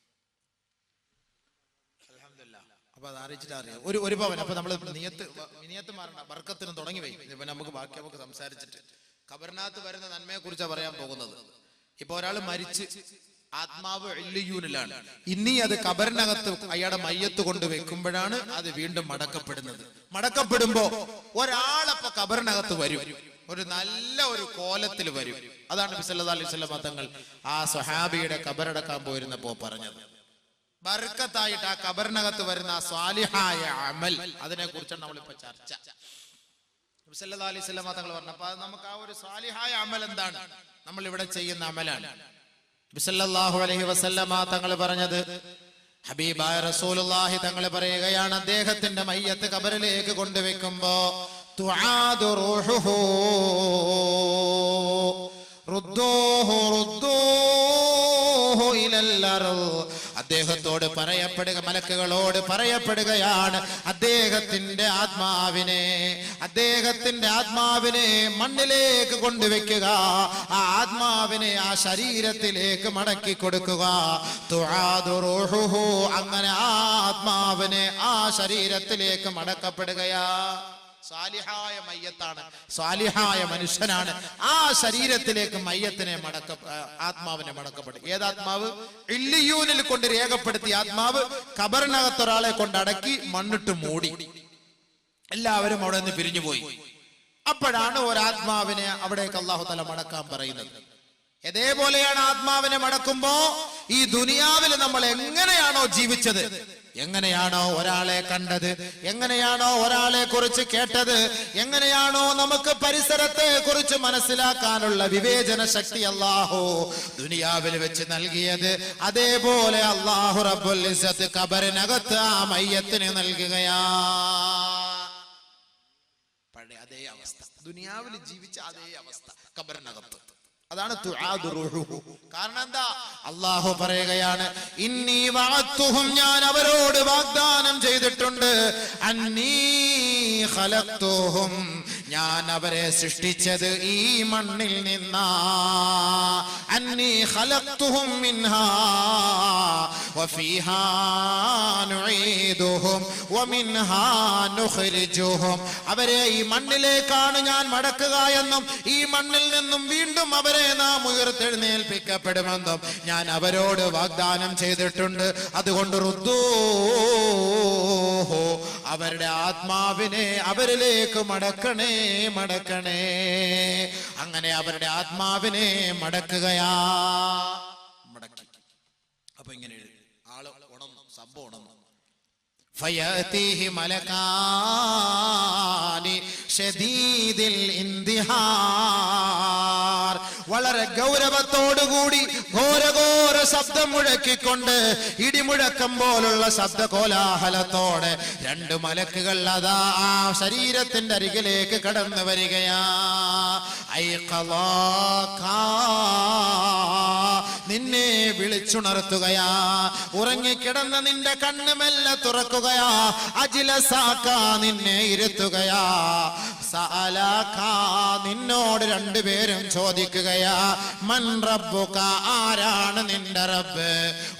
അൽഹംദുലില്ലാഹ്. അപ്പൊ അത് അറിയിച്ചിട്ട് അറിയാം. 1 പവൻ. അപ്പൊ നമ്മൾ നിയത്ത് മാറണ്ട, ബർക്കത്തിന് തുടങ്ങി വൈ. ഇപ്പൊ നമുക്ക് ബാക്കി നമുക്ക് സംസാരിച്ചിട്ട് ഖബറിനകത്ത് വരുന്ന നന്മയെ കുറിച്ചാണ് പറയാൻ പോകുന്നത്. ഇപ്പൊ ഒരാൾ മരിച്ച് ആത്മാവ് ഇല്ലിയൂനിലാണ്. ഇനി അത് ഖബറിനകത്ത് അയാളുടെ മയ്യത്ത് കൊണ്ട് വെക്കുമ്പോഴാണ് അത് വീണ്ടും മടക്കപ്പെടുന്നത്. മടക്കപ്പെടുമ്പോ ഒരാളപ്പൊ ഖബറിനകത്ത് വരും, ഒരു നല്ല ഒരു കോലത്തിൽ വരും. അതാണ് നബി സല്ലല്ലാഹു അലൈഹി വസല്ലം തങ്ങൾ ആ സ്വഹാബിയുടെ ഖബറടക്കാൻ പോയിരുന്നപ്പോ പറഞ്ഞത്. ബർക്കത്തായിട്ട് ആ ഖബറിനകത്ത് വരുന്ന സ്വാലിഹായ അമൽ, അതിനെ കുറിച്ചാണ് നമ്മളിപ്പോ ചർച്ച. നബി സല്ലല്ലാഹു അലൈഹി വസല്ലം തങ്ങൾ പറഞ്ഞു. അപ്പൊ നമുക്ക് ആ ഒരു സ്വാലിഹായ അമൽ എന്താണ്? നമ്മൾ ഇവിടെ ചെയ്യുന്ന അമലാണ്. നബി സല്ലല്ലാഹു അലൈഹി വസല്ലം തങ്ങൾ പറഞ്ഞത്, ഹബീബായ റസൂലുള്ളാഹി തങ്ങൾ പറയുകയാണ്, അദ്ദേഹത്തിന്റെ മയ്യത്ത് ഖബറിലേക്ക് കൊണ്ടുവെക്കുമ്പോ തുആദു റൂഹുഹു റുദ്ദൂഹു ഇലൽ അർദ് അദ്ദേഹത്തോട് പറയപ്പെടുക, മലക്കുകളോട് പറയപ്പെടുകയാണ്, അദ്ദേഹത്തിന്റെ ആത്മാവിനെ മണ്ണിലേക്ക് കൊണ്ടുവെക്കുക, ആ ആത്മാവിനെ ആ ശരീരത്തിലേക്ക് മടക്കി കൊടുക്കുക. തുആദു റൂഹുഹു, അങ്ങനെ ആ ആത്മാവിനെ ആ ശരീരത്തിലേക്ക് മടക്കപ്പെടുകയാ. സാലിഹായ മയ്യത്താണ്, സാലിഹായ മനുഷ്യനാണ്, ആ ശരീരത്തിലേക്ക് ആത്മാവിനെ മടക്കപ്പെടും. ഏതാത്മാവ്? ഇല്ലിയൂനിൽ കൊണ്ട് രേഖപ്പെടുത്തിയ ആത്മാവ് ഖബറിനകത്തൊരാളെ കൊണ്ടടക്കി മണ്ണിട്ട് മൂടി, എല്ലാവരും അവിടെ നിന്ന് പിരിഞ്ഞുപോയി. അപ്പോഴാണ് ഒരാത്മാവിനെ അവിടേക്ക് അല്ലാഹു തആല മടക്കാൻ പറയുന്നത്. ഇതേപോലെയാണ് ആത്മാവിനെ മടക്കുമ്പോ ഈ ദുനിയാവിൽ നമ്മൾ എങ്ങനെയാണോ ജീവിച്ചത്, എങ്ങനെയാണോ ഒരാളെ കണ്ടത്, എങ്ങനെയാണോ ഒരാളെ കുറിച്ച് കേട്ടത്, എങ്ങനെയാണോ നമുക്ക് പരിസരത്തെ കുറിച്ച് മനസ്സിലാക്കാനുള്ള വിവേചന ശക്തി അല്ലാഹു ദുനിയാവിൽ വെച്ച് നൽകിയത്, അതേപോലെ അല്ലാഹു റബ്ബുൽ ഇസ്സത്ത് ഖബറിനകത്ത് ആ മയ്യത്തിന് നൽകുകയാ. പഴയ അതേ അവസ്ഥ, ദുനിയാവിൽ ജീവിച്ച അതേ അവസ്ഥ ഖബറിനകത്ത്. അതാണ് തുആദു റൂഹുഹു. കാരണം എന്താ? അല്ലാഹു പറയുകയാണ്, ഇന്നി വഅദ്തുഹും, ഞാൻ അവരോട് വാഗ്ദാനം ചെയ്തിട്ടുണ്ട്, അന്നീ ഖലഖ്തുഹും, ഞാൻ അവരെ സൃഷ്ടിച്ചത് ഈ മണ്ണിൽ നിന്നാ. അന്നീ ഖലഖ്തുഹും മിൻഹാ വഫീഹാ നുഈദുഹും വമിൻഹാ നുഖ്രിജുഹും, അവരെ ഈ മണ്ണിലേക്കാണ് ഞാൻ മടക്കുക എന്നും ഈ മണ്ണിൽ നിന്നും വീണ്ടും അവരെ നാം ഉയർത്തെഴുന്നേൽപ്പിക്കപ്പെടുമെന്നും ഞാൻ അവരോട് വാഗ്ദാനം ചെയ്തിട്ടുണ്ട്. അതുകൊണ്ട് റുദ്ദൂഹു, അവരുടെ ആത്മാവിനെ അവരിലേക്ക് മടക്കണേ. അങ്ങനെ അവരുടെ ആത്മാവിനെ മടക്കുകയാ. മടക്കി. അപ്പൊ ഇങ്ങനെ ആള് ഉണർന്നു, സംഭവം ഉണർന്നു. ഫയഅതീഹി മലകാനി ശദീദിൽ ഇന്തിഹാർ, വളരെ ഗൗരവത്തോടുകൂടി ഘോരഘോര ശബ്ദം മുഴക്കിക്കൊണ്ട്, ഇടിമുഴക്കം പോലുള്ള ശബ്ദ കോലാഹലത്തോടെ രണ്ട് മലക്കുകൾ അതാ ആ ശരീരത്തിന്റെ അരികിലേക്ക് കടന്നു വരികയാ. നിന്നെ വിളിച്ചുണർത്തുകയാ, ഉറങ്ങിക്കിടന്ന നിന്റെ കണ്ണ് മെല്ലെ തുറക്കുകയാ, അജ്ലസാക, നിന്നെ ഇരുത്തുകയാ, സഅലക, നിന്നോട് രണ്ടുപേരും ചോദിക്കുകയാ, മൻ റബ്ബുക, ആരാണ് നിന്റെ റബ്ബ്.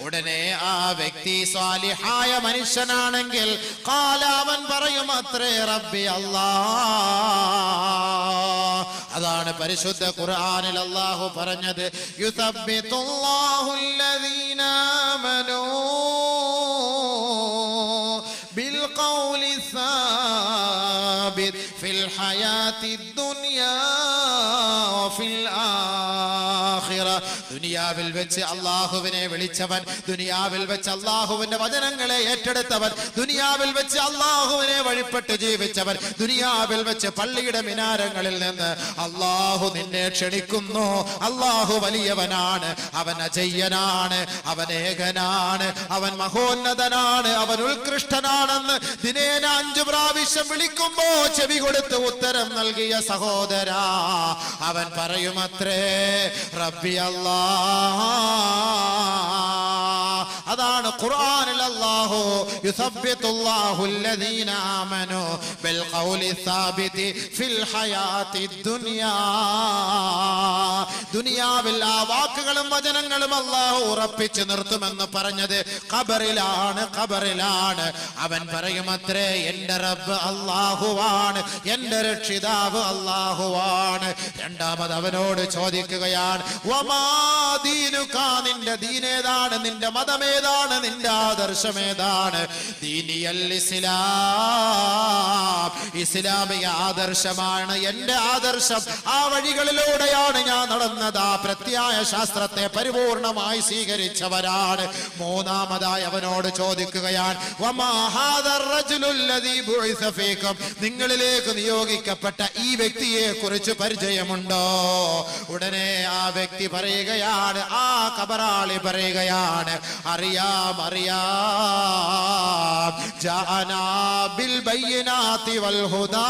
ഉടനെ ആ വ്യക്തി സ്വാലിഹായ മനുഷ്യനാണെങ്കിൽ ഖാല, അവൻ പറയും, അത്രേ റബ്ബി അല്ലാഹ്. അതാണ് പരിശുദ്ധ ഖുർആനിൽ അല്ലാഹു പറഞ്ഞത്, യുസബ്ബിതുല്ലാഹു അല്ലദീന ആമനൂ ബിൽ ഖൗലി സാബിത് ഫിൽ ഹയാത്തി ദുനിയാ വഫിൽ ആഖിറ. ദുനിയാവിൽ വെച്ച് അല്ലാഹുവിനെ വിളിച്ചവൻ, ദുനിയാവിൽ വെച്ച് അല്ലാഹുവിന്റെ വചനങ്ങളെ ഏറ്റെടുത്തവൻ, ദുനിയാവിൽ വെച്ച് അല്ലാഹുവിനെ വഴിപ്പെട്ട് ജീവിച്ചവൻ, ദുനിയാവിൽ വെച്ച് പള്ളിയുടെ മിനാരങ്ങളിൽ നിന്ന് അല്ലാഹു നിന്നെ ക്ഷണിക്കുന്നു. അല്ലാഹു വലിയവനാണ്, അവൻ അജയ്യനാണ്, അവൻ ഏകനാണ്, അവൻ മഹോന്നതനാണ്, അവൻ ഉത്കൃഷ്ടനാണെന്ന് ദിനേന 5 പ്രാവശ്യം വിളിക്കുമ്പോ ചെവി കൊടുത്ത് ഉത്തരം നൽകിയ സഹോദരാ, അവൻ പറയുമത്രേ റബ്ബി അല്ലാഹ്. അതാണ് ഖുർആനിൽ അല്ലാഹു യുസബ്ബിതുല്ലാഹു അല്ലദീന ആമനൂ ബിൽ ഖൗലി സാബിതി ഫിൽ ഹയാത്തി ദുനിയാ. ദുനിയാവിൽ ആ വാക്കുകളും വചനങ്ങളും അല്ലാഹു ഉറപ്പിച്ചു നിർത്തുമെന്ന് പറഞ്ഞത് ഖബറിലാണ്. അവൻ പറയുമത്രേ, എന്റെ റബ്ബ് അല്ലാഹുവാണ്, എന്റെ രക്ഷിതാവ് അല്ലാഹുവാണ്. രണ്ടാമത് അവനോട് ചോദിക്കുകയാണ്, വമാ ദീനുക, നിന്റെ ദീനേതാണ്, നിന്റെ മതമേതാണ്, നിന്റെ ആദർശമേതാണ്. ദീനിയൽ ഇസ്ലാം, ഇസ്ലാമിക ആദർശമാണ് എന്റെ ആദർശം. ആ വഴികളിലൂടെയാണ് ഞാൻ നടന്നത്. ആ പ്രത്യായ ശാസ്ത്രത്തെ പരിപൂർണമായി സ്വീകരിച്ചവരാണ്. മൂന്നാമതായി അവനോട് ചോദിക്കുകയാണ്, വമാ ഹാദർ റജുലുൽ ലദീ ബുഇസ ഫീകും, നിങ്ങളിലേക്ക് നിയോഗിക്കപ്പെട്ട ഈ വ്യക്തിയെ കുറിച്ച് പരിചയമുണ്ടോ? ഉടനെ ആ വ്യക്തി പറയുകയാണ്, ആ ഖബറാളി പറയുകയാണ്, അറിയാം, ജാഅനാ ബിൽ ബയ്യിനാതി വൽ ഹുദാ,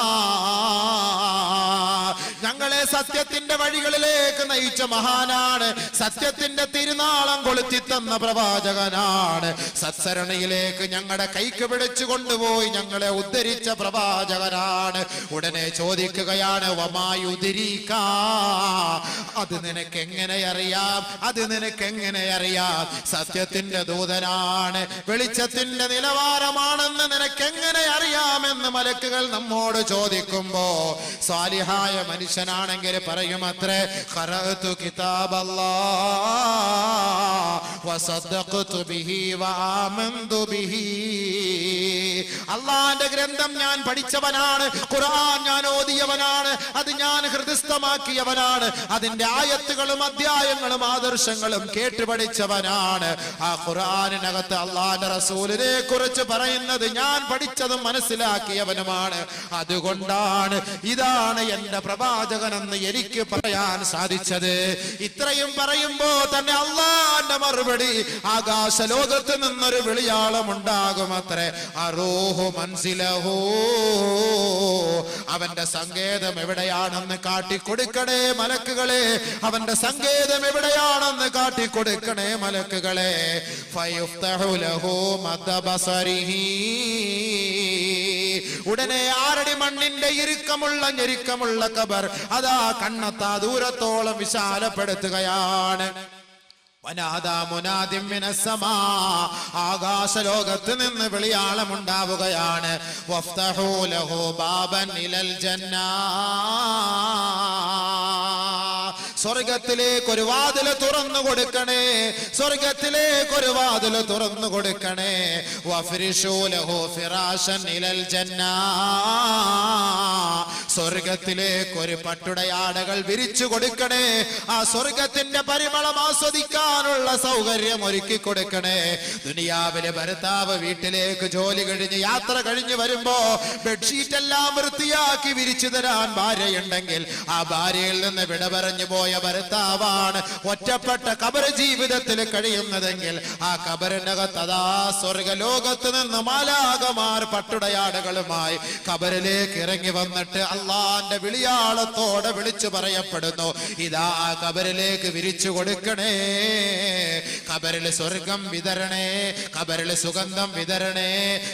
ഞങ്ങളെ സത്യത്തിന്റെ വഴികളിലേക്ക് നയിച്ച മഹാനാണ്, സത്യത്തിന്റെ തിരുനാളം കൊളുത്തി തന്ന പ്രവാചകനാണ്, സത്സരണിയിലേക്ക് ഞങ്ങളുടെ കൈക്ക് പിടിച്ചു കൊണ്ടുപോയി ഞങ്ങളെ ഉദ്ധരിച്ച പ്രവാചകനാണ്. ഉടനെ ചോദിക്കുകയാണ്, വമായുദിരീക, അത് നിനക്ക് എങ്ങനെ അറിയാം? അത് നിനക്ക് എങ്ങനെ അറിയാം? സത്യത്തിന്റെ ദൂതനാണ്, വെളിച്ചത്തിന്റെ നിലവാരമാണെന്ന് നിനക്ക് എങ്ങനെ അറിയാമെന്ന് മലക്കുകൾ നമ്മോട് ചോദിക്കുമ്പോ സാലിഹായ മനുഷ്യനാണെങ്കിൽ പറയുമത്രേ, ഖറഅതു കിതാബല്ലാഹ് വസദ്ദഖതു ബിഹി വആമന്തു ബിഹി. അല്ലാഹുവിന്റെ ഗ്രന്ഥം ഞാൻ പഠിച്ചവനാണ്, ഖുർആൻ ഞാൻ ഓതിയവനാണ്, അത് ഞാൻ ഹൃദയസ്ഥമാക്കിയവനാണ്, അതിന്റെ ആയത്തുകളും അധ്യായങ്ങളും ആദർശങ്ങളും കേട്ടുപഠിച്ചവനാണ്. ആ ഖുർആനിനകത്ത് അല്ലാഹുവിന്റെ റസൂലിനെ കുറിച്ച് പറയുന്നത് ഞാൻ പഠിച്ചതും മനസ്സിലാക്കിയവനുമാണ്. അതുകൊണ്ടാണ് ഇതാണ് എന്റെ പ്രവാചകനെന്ന് എനിക്ക് പറയാൻ സാധിച്ചത്. ഇത്രയും പറയുമ്പോ തന്നെ അല്ലാഹുവിന്റെ മറുപടി, ആകാശ ലോകത്ത് നിന്നൊരു വിളിയാളം ഉണ്ടാകുമത്രേ, അറൂഹു മൻസിലഹു, അവന്റെ സങ്കേതം എവിടെയാണെന്ന് കാട്ടിക്കൊടുക്കണേ മലക്കുകളെ, അവന്റെ സങ്കേതം എവിടെയാണെന്ന് കാട്ടിക്കൊടുക്കണേ മലക്കുകളെ. ഫയുഫ്തഹു ലഹു മദ്ബസരിഹി, ഉടനെ 6 അടി മണ്ണിന്റെ ഞെരുക്കമുള്ള ഖബർ അതാ കണ്ണെത്താ ദൂരത്തോളം വിശാലപ്പെടുത്തുകയാണ്. ആകാശ ലോകത്ത് നിന്ന് വിളിയാളമുണ്ടാവുകയാണ്. വഫ്തഹൂ ലഹു ബാബൻ ഇലൽ ജന്നാ, സ്വർഗത്തിലേക്ക് ഒരു വാതിൽ തുറന്നു കൊടുക്കണേ, സ്വർഗത്തിലേക്ക് ഒരു വാതിൽ തുറന്നു കൊടുക്കണേ. വഫ്രിഷൂ ലഹു ഫിറാശൻ ഇലൽ ജന്നാ, സ്വർഗത്തിലേക്ക് ഒരു പട്ടുടയാടകൾ വിരിച്ചു കൊടുക്കണേ, ആ സ്വർഗത്തിന്റെ പരിമളം ആസ്വദിക്കാനുള്ള സൗകര്യം ഒരുക്കി കൊടുക്കണേ. ദുനിയാവിലെ ഭർത്താവ് വീട്ടിലേക്ക് ജോലി കഴിഞ്ഞ് യാത്ര കഴിഞ്ഞ് വരുമ്പോ ബെഡ്ഷീറ്റ് എല്ലാം വൃത്തിയാക്കി വിരിച്ചു തരാൻ ഭാര്യയുണ്ടെങ്കിൽ ആ ഭാര്യയിൽ നിന്ന് വിട പറഞ്ഞു പോയ ഭർത്താവാണ് ഒറ്റപ്പെട്ട ഖബർ ജീവിതത്തിൽ കഴിയുന്നതെങ്കിൽ ആ ഖബറിനകത്ത് അതാ സ്വർഗലോകത്ത് നിന്ന് മാലാഖമാർ പട്ടുടയാടകളുമായി ഖബറിലേക്ക് ഇറങ്ങി വന്നിട്ട് അള്ളാന്റെ വിളിയാളത്തോടെ വിളിച്ചു പറയപ്പെടുന്നു, ഇതാ ആ ഖബറിലേക്ക് വിരിച്ചു കൊടുക്കണേ, ഖബറിൽ സ്വർഗം വിതരണേ, ഖബറിൽ സുഗന്ധം വിതരണേ,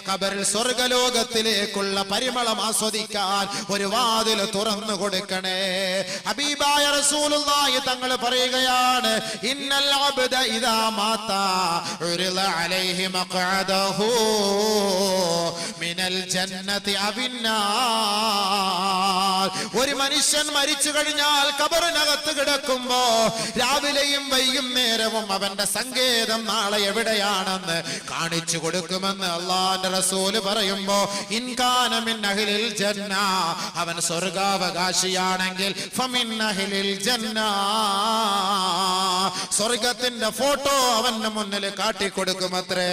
ഖബറിൽ സ്വർഗലോകത്തിലേക്കുള്ള പരിമളം ആസ്വദിക്കാൻ ഒരു വാതിൽ തുറന്നു കൊടുക്കണേ. ഹബീബായ റസൂലുള്ളാഹി തങ്ങൾ പറയുകയാണ്, ഇന്നൽ അബ്ദ ഇദാ മാതാ ഉരിള അലൈഹി മഖഅദഹു മിനൽ ജന്നതി അവിന്നാർ. ഒരു മനുഷ്യൻ മരിച്ചു കഴിഞ്ഞാൽ ഖബറിനകത്ത് കിടക്കുമ്പോ രാവിലെയും വൈകുന്നേരവും അവന്റെ സങ്കേതം നാളെ എവിടെയാണെന്ന് കാണിച്ചു കൊടുക്കുമെന്ന് അല്ലാഹുവിന്റെ റസൂൽ പറയുമ്പോ, ഇൻകാന മിൻ അഹ്ലിൽ ജന്ന, അവൻ സ്വർഗാവകാശിയാണെങ്കിൽ ഫമിൻ അഹ്ലിൽ ജന്ന, സ്വർഗത്തിന്റെ ഫോട്ടോ അവന്റെ മുന്നിൽ കാട്ടിക്കൊടുക്കുമത്രേ.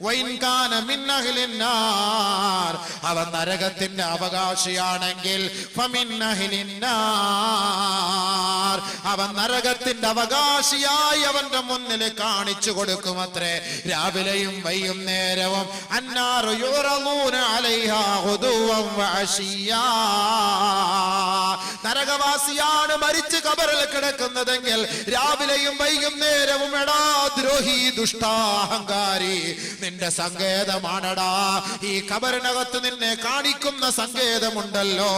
വൈൻകാന മിൻ അഹ്ലിൻ നാർ, അവൻ നരകത്തിന്റെ അവകാശിയാണെങ്കിൽ ഫമിൻ അഹ്ലിൻ നാർ, അവൻ നരകത്തിന്റെ അവകാശിയായി അവന്റെ മുന്നിൽ കാണിച്ചു കൊടുക്കുമത്രേ. രാവിലെയും വൈകുന്നേരവും അന്നാറു യുറളൂന അലൈഹാ ഗുദുവൻ വഅശിയാ, നരകവാസിയാണ് മരിച്ച് ഖബറിൽ കിടക്കുന്നതെങ്കിൽ രാവിലെയും വൈകുന്നേരവും എടാ ദ്രോഹി ദുഷ്ടാഹങ്കാരി, നിന്റെ സങ്കേതമാണടാ ഈ ഖബറിനകത്ത് നിന്നെ കാണിക്കുന്ന സങ്കേതമുണ്ടല്ലോ,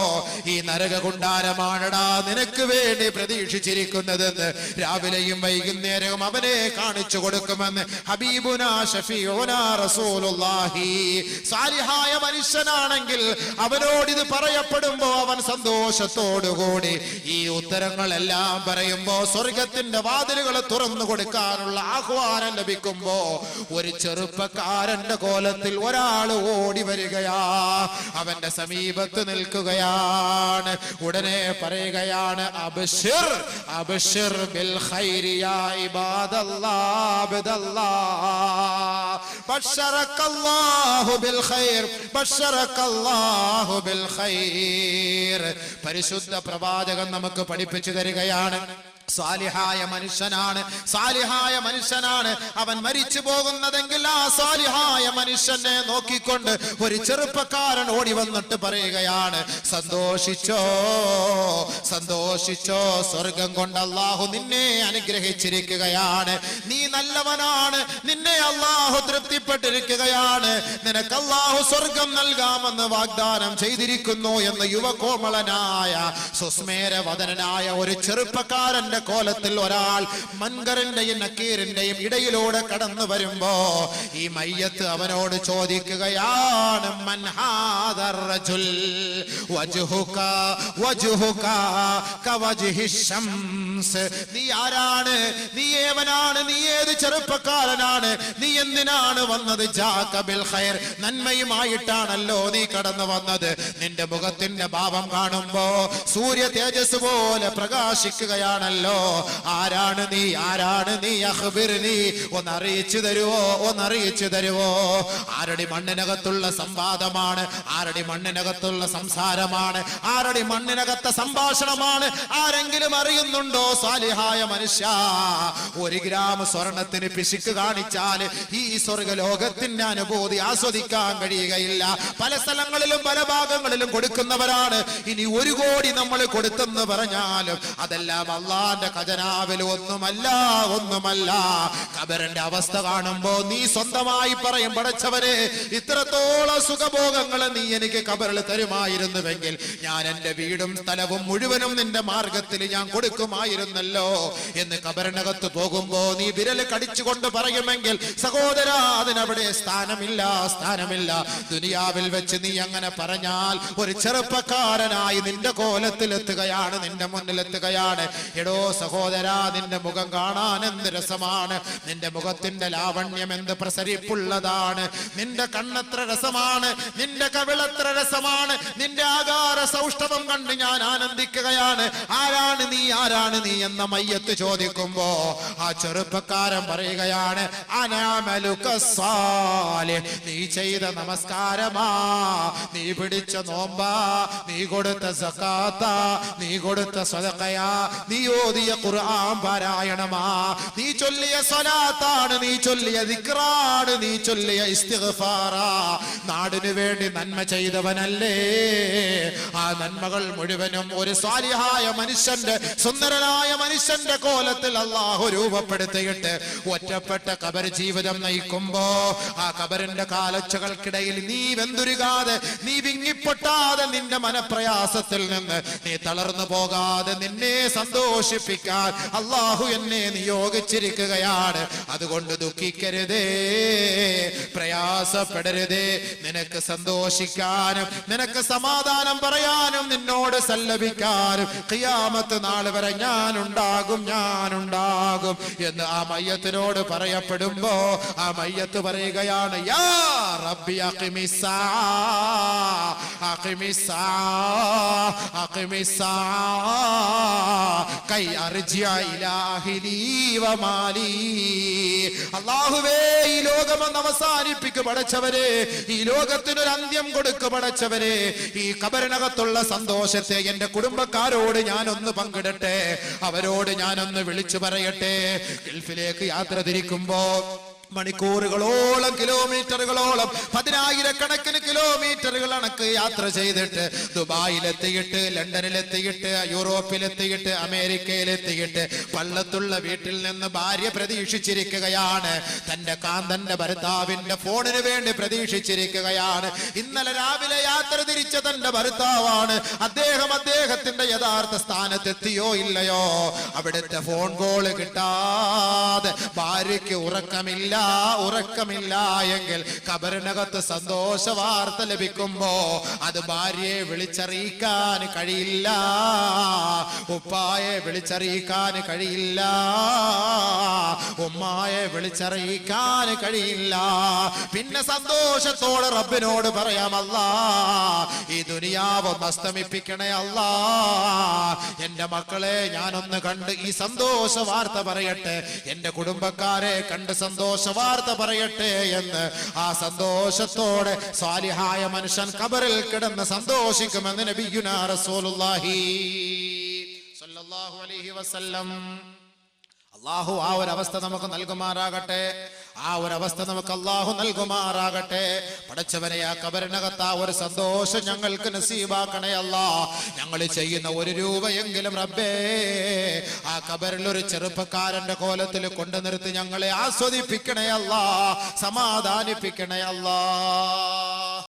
ഈ നരകകുണ്ടാരമാണടാ നിനക്ക് വേണ്ടി പ്രതീക്ഷിച്ചിരിക്കുന്നതെന്ന് രാവിലെയും വൈകുന്നേരവും അവനെ കാണിച്ചു കൊടുക്കുമെന്ന് ഹബീബുനാ ഷഫീഉനാ റസൂലുള്ളാഹി. സാലിഹായ മനുഷ്യനാണെങ്കിൽ അവനോട് ഇത് പറയപ്പെടുമ്പോ അവൻ സന്തോഷത്തോടുകൂടി ഈ ഉത്തരങ്ങളെല്ലാം പറയുമ്പോ സ്വർഗത്തിന്റെ വാതിലുകൾ തുറന്നു കൊടുക്കാനുള്ള ആഹ്വാനം ലഭിക്കുമ്പോ ഒരു ചെറുപ്പക്കാരന്റെ കോലത്തിൽ ഒരാൾ ഓടി വരികയാ, അവന്റെ സമീപത്ത് നിൽക്കുകയാണ്. ഉടനെ പറയുകയാണ്, അബ്ശിർ അബ്ശിർ ബിൽ ഖൈരി യാ ഇബാദല്ലാഹ് അബ്ദല്ലാഹ്, ബശറക്കല്ലാഹു ബിൽ ഖൈർ ബശറക്കല്ലാഹു ബിൽ ഖൈർ. പരിശുദ്ധ പ്രവാചകൻ നമുക്ക് പഠിപ്പിച്ചു തരികയാണ്, സാലിഹായ മനുഷ്യനാണ് അവൻ മരിച്ചു പോകുന്നതെങ്കിൽ ആ സാലിഹായ മനുഷ്യനെ നോക്കിക്കൊണ്ട് ഒരു ചെറുപ്പക്കാരൻ ഓടി വന്നിട്ട് പറയുകയാണ്, സന്തോഷിച്ചോ സ്വർഗം കൊണ്ട് അല്ലാഹു നിന്നെ അനുഗ്രഹിച്ചിരിക്കുകയാണ്, നീ നല്ലവനാണ്, നിന്നെ അല്ലാഹു തൃപ്തിപ്പെട്ടിരിക്കുകയാണ്, നിനക്ക് അല്ലാഹു സ്വർഗം നൽകാമെന്ന് വാഗ്ദാനം ചെയ്തിരിക്കുന്നു എന്ന് യുവകോമളനായ സുസ്മേരവദനായ ഒരു ചെറുപ്പക്കാരൻ കോലത്തിൽ ഒരാൾ മൻകറിന്റെയും നക്കീറിന്റെയും ഇടയിലൂടെ കടന്നു വരുമ്പോ ഈ മയ്യത്ത് അവനോട് ചോദിക്കുകയാണ്, മൻ ഹാദർ റജുൽ വജ്ഹുക കവജ്ഹി ശംസ്, നീ ആരാണ്, നീ ഏവനാണ്, നീ ഏത് ചെറുപ്പക്കാരനാണ്, നീ എന്തിനാണ് വന്നത്? ജാക ബിൽ ഖൈർ, നന്മയുമായിട്ടാണല്ലോ നീ കടന്നു വന്നത്, നിന്റെ മുഖത്തിന്റെ ഭാവം കാണുമ്പോ സൂര്യ തേജസ് പോലെ പ്രകാശിക്കുകയാണല്ലോ, ആരാണ് നീ അഖ്ബിർനി, ഒന്ന് അറിയിച്ചു തരുവോ? ആരടി മണ്ണിനകത്തുള്ള സംവാദമാണ്, ആരടി മണ്ണിനകത്തുള്ള സംസാരമാണ്, ആരടി മണ്ണിനകത്തെ സംഭാഷണമാണ്, ആരെങ്കിലും അറിയുന്നുണ്ടോ? സാലിഹായ മനുഷ്യ, 1 ഗ്രാം സ്വർണത്തിന് പിശുക്ക് കാണിച്ചാൽ ഈ സ്വർഗലോകത്തിന്റെ അനുഭൂതി ആസ്വദിക്കാൻ കഴിയുകയില്ല. പല സ്ഥലങ്ങളിലും പല ഭാഗങ്ങളിലും കൊടുക്കുന്നവരാണ്. ഇനി 1 കോടി നമ്മൾ കൊടുത്തെന്ന് പറഞ്ഞാലും അതെല്ലാം അള്ളാന്റെ ഖജനാവിൽ ഒന്നുമല്ല. ഖബറിന്റെ അവസ്ഥ കാണുമ്പോ നീ സ്വന്തമായി പറയും, പടച്ചവനെ, ഇത്രത്തോളം സുഖഭോഗങ്ങൾ നീ എനിക്ക് ഖബറിൽ തരുമായിരുന്നുവെങ്കിൽ ഞാൻ എന്റെ വീടും സ്ഥലവും മുഴുവനും നിന്റെ മാർഗത്തിൽ ഞാൻ കൊടുക്കുമായിരുന്നല്ലോ എന്ന് ഖബറിനകത്ത് പോകുമ്പോ നീ വിരൽ കടിച്ചുകൊണ്ട് പറയുമെങ്കിൽ, സഹോദരാ, അതിനവിടെ സ്ഥാനമില്ല. ദുനിയാവിൽ വെച്ച് നീ അങ്ങനെ പറഞ്ഞാൽ ഒരു ചെറുപ്പക്കാരനായി നിന്റെ കോലത്തിലെത്തുകയാണ്, നിന്റെ മുന്നിലെത്തുകയാണ്. എടോ സഹോദരാ, നിന്റെ മുഖം കാണാൻ എന്ത് രസമാണ്, നിന്റെ മുഖത്തിന്റെ ലാവണ്യം എന്ത് പ്രസരിപ്പുള്ളതാണ്, നിന്റെ കണ്ണെത്ര രസമാണ്, നിന്റെ കവിളെത്ര രസമാണ്, നിന്റെ ആകാര സൗഷ്ഠവം കണ്ട് ഞാൻ ആനന്ദിക്കുകയാണ്. ആരാണ് നീ എന്ന മയ്യത്ത് ചോദിക്കുമ്പോ ആ ചെറുപ്പക്കാരൻ പറയുകയാണ്, അനാമലുക സാലിഹ്, നീ ചെയ്ത നമസ്കാരമാ, നീ പിടിച്ച നോമ്പാ, നീ കൊടുത്ത സകാത്താ, നീ കൊടുത്ത സദഖയാ, നീ ഓതിയ ഖുർആൻ പാരായണമാ, നീ ചൊല്ലിയ സ്വലാത്താണ്, നീ ചൊല്ലിയ ദിക്റാണ്, നീ ചൊല്ലിയ ഇസ്തിഗ്ഫാറാ, നാടിനു വേണ്ടി നന്മ ചെയ്തവനല്ലേ? ആ നന്മകൾ മുഴുവനും ഒരു സാലിഹായ മനുഷ്യന്റെ, സുന്ദരനായ മനുഷ്യന്റെ കോലത്തിൽ അല്ലാഹു രൂപപ്പെടുത്തിയിട്ട് ഒറ്റപ്പെട്ട ഖബർ ജീവിതം നയിക്കുമ്പോ ആ ഖബറിന്റെ കാലച്ചകൾക്കിടയിൽ നീ വെന്തുരുകാതെ, നീ വിങ്ങിപ്പൊട്ടാതെ, നിന്റെ മനപ്രയാസത്തിൽ നിന്ന് നീ തളർന്നു പോകാതെ നിന്നെ സന്തോഷിപ്പിക്കാൻ അല്ലാഹു എന്നെ നിയോഗിച്ചിരിക്കുകയാണ്. അതുകൊണ്ട് ദുഃഖിക്കരുതേ, പ്രയാസപ്പെടരുതേ. നിനക്ക് സന്തോഷിക്കാനും നിനക്ക് സമാധാനം പറയാനും നിന്നോട് സല്ലപിക്കാനും ഖിയാമത്ത് നാൾ വരെ ഞാനുണ്ടാകും എന്ന് ആ മയ്യത്തിനോട് പറയപ്പെടുമ്പോ ആ മയ്യത്ത് പറയുകയാണ്, യാ റബ്ബി അഖിമിസ്സാ കൈ അർജിഅ ഇലാ അഹ്ലി വമാലി. അല്ലാഹുവേ, ഈ ലോകമെന്ന് അവസാനിപ്പിക്കു പടച്ചവരെ, ഈ ലോകത്തിനൊരു അന്ത്യം കൊടുക്കു പടച്ചവരെ. ഈ ഖബറിനകത്തുള്ള സന്തോഷത്തെ എന്റെ കുടുംബക്കാരോട് ഞാനൊന്ന് പങ്കിടട്ടെ, അവരോട് ഞാനൊന്ന് വിളിച്ചു പറയട്ടെ. ഗൾഫിലേക്ക് യാത്ര തിരിക്കുമ്പോ മണിക്കൂറുകളോളം, കിലോമീറ്ററുകളോളം, 10,000-കണക്കിന് കിലോമീറ്ററുകൾ കണക്ക് യാത്ര ചെയ്തിട്ട് ദുബായിലെത്തിയിട്ട്, ലണ്ടനിലെത്തിയിട്ട്, യൂറോപ്പിലെത്തിയിട്ട്, അമേരിക്കയിലെത്തിയിട്ട് പള്ളത്തുള്ള വീട്ടിൽ നിന്ന് ഭാര്യ പ്രതീക്ഷിച്ചിരിക്കുകയാണ്. തന്റെ കാന്തന്റെ ഭർത്താവിന്റെ ഫോണിന് വേണ്ടി പ്രതീക്ഷിച്ചിരിക്കുകയാണ്. ഇന്നലെ രാവിലെ യാത്ര തിരിച്ച തന്റെ ഭർത്താവാണ്. അദ്ദേഹത്തിന്റെ യഥാർത്ഥ സ്ഥാനത്തെത്തിയോ ഇല്ലയോ? അവിടുത്തെ ഫോൺ കോള് കിട്ടാതെ ഭാര്യയ്ക്ക് ഉറക്കമില്ല എങ്കിൽ ഖബറിനകത്ത് സന്തോഷ വാർത്ത ലഭിക്കുമ്പോ അത് ഭാര്യയെ വിളിച്ചറിയിക്കാൻ കഴിയില്ല, ഉപ്പായെ വിളിച്ചറിയിക്കാൻ കഴിയില്ല, ഉമ്മായെ വിളിച്ചറിയിക്കാൻ കഴിയില്ല. പിന്നെ സന്തോഷത്തോടെ റബ്ബിനോട് പറയാം, അല്ലാ, ഈ ദുനിയാവ് ഒന്ന് അസ്തമിപ്പിക്കണേ അല്ലാ, എന്റെ മക്കളെ ഞാനൊന്ന് കണ്ട് ഈ സന്തോഷ വാർത്ത പറയട്ടെ, എന്റെ കുടുംബക്കാരെ കണ്ട് സന്തോഷ വാർത്ത പറയട്ടെ എന്ന് ആ സന്തോഷത്തോടെ സാലിഹായ മനുഷ്യൻ ഖബറിൽ കിടന്ന് സന്തോഷിക്കുമെന്ന് നബിയുനാ റസൂലുള്ളാഹി സല്ലല്ലാഹു അലൈഹി വസല്ലം. അള്ളാഹു ആ ഒരു അവസ്ഥ നമുക്ക് നൽകുമാറാകട്ടെ. ആ ഒരു അവസ്ഥ നമുക്ക് അള്ളാഹു നൽകുമാറാകട്ടെ. പടച്ചവനെ, ആ ഖബറിനകത്ത് ആ ഒരു സന്തോഷം ഞങ്ങൾക്ക് നസീബാക്കണേ അല്ലാ. ഞങ്ങൾ ചെയ്യുന്ന 1 രൂപയെങ്കിലും റബ്ബേ ആ ഖബറിൽ ഒരു ചെറുപ്പക്കാരന്റെ കോലത്തിൽ കൊണ്ടു നിർത്തി ഞങ്ങളെ ആസ്വദിപ്പിക്കണേ അല്ലാ, സമാധാനിപ്പിക്കണേ അല്ലാ.